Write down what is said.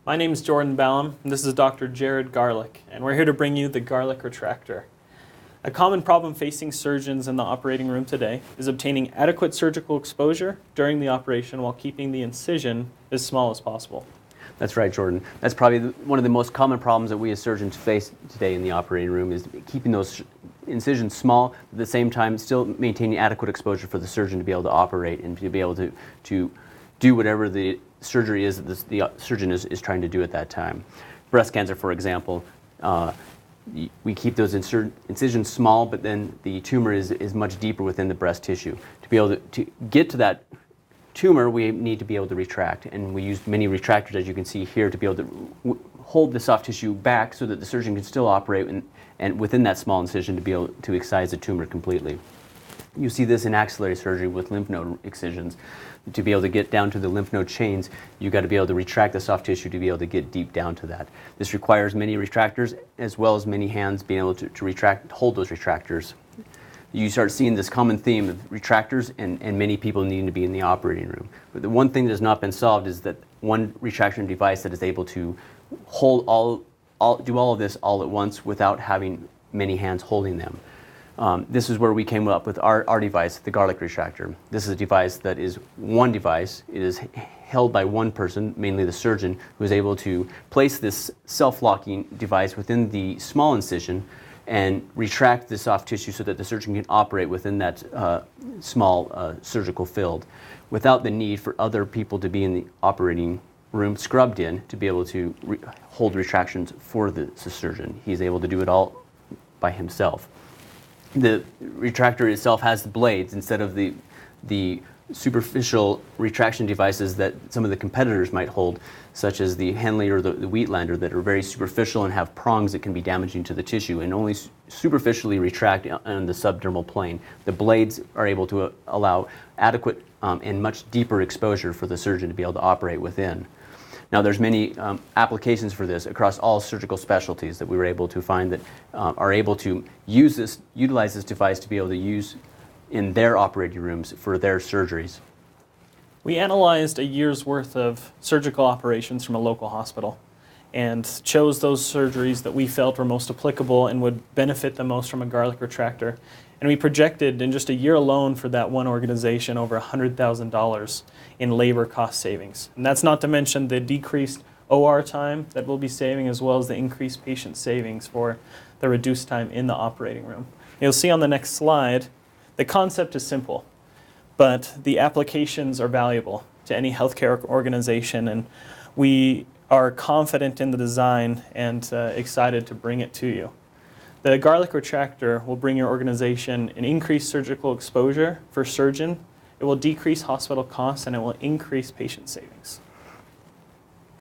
My name is Jordan Ballum, and this is Dr. Jared Garlick, and we're here to bring you the Garlick Retractor. A common problem facing surgeons in the operating room today is obtaining adequate surgical exposure during the operation while keeping the incision as small as possible. That's right, Jordan. That's probably one of the most common problems that we as surgeons face today in the operating room is keeping those incisions small, at the same time still maintaining adequate exposure for the surgeon to be able to operate and to be able to do whatever the surgery is that the surgeon is trying to do at that time. Breast cancer, for example, we keep those incisions small, but then the tumor is much deeper within the breast tissue. To be able to get to that tumor, we need to be able to retract, and we use many retractors, as you can see here, to be able to hold the soft tissue back so that the surgeon can still operate and within that small incision to be able to excise the tumor completely. You see this in axillary surgery with lymph node excisions. To be able to get down to the lymph node chains, you've got to be able to retract the soft tissue to be able to get deep down to that. This requires many retractors as well as many hands being able to retract, hold those retractors. You start seeing this common theme of retractors and many people needing to be in the operating room. But the one thing that has not been solved is that one retraction device that is able to hold do all of this all at once without having many hands holding them. This is where we came up with our device, the Garlick Retractor. This is a device that is one device. It is held by one person, mainly the surgeon, who is able to place this self-locking device within the small incision and retract the soft tissue so that the surgeon can operate within that small surgical field without the need for other people to be in the operating room scrubbed in to be able to hold retractions for the surgeon. He's able to do it all by himself. The retractor itself has the blades instead of the superficial retraction devices that some of the competitors might hold, such as the Henley or the Wheatlander, that are very superficial and have prongs that can be damaging to the tissue and only superficially retract on the subdermal plane. The blades are able to allow adequate and much deeper exposure for the surgeon to be able to operate within. Now, there's many applications for this across all surgical specialties that we were able to find that are able to utilize this device to be able to use in their operating rooms for their surgeries. We analyzed a year's worth of surgical operations from a local hospital and chose those surgeries that we felt were most applicable and would benefit the most from a Garlick Retractor. And we projected in just a year alone for that one organization over $100,000 in labor cost savings. And that's not to mention the decreased OR time that we'll be saving, as well as the increased patient savings for the reduced time in the operating room. You'll see on the next slide, the concept is simple, but the applications are valuable to any healthcare organization, and we are confident in the design and excited to bring it to you. The Garlick Retractor will bring your organization an increased surgical exposure for surgeon. It will decrease hospital costs, and it will increase patient savings.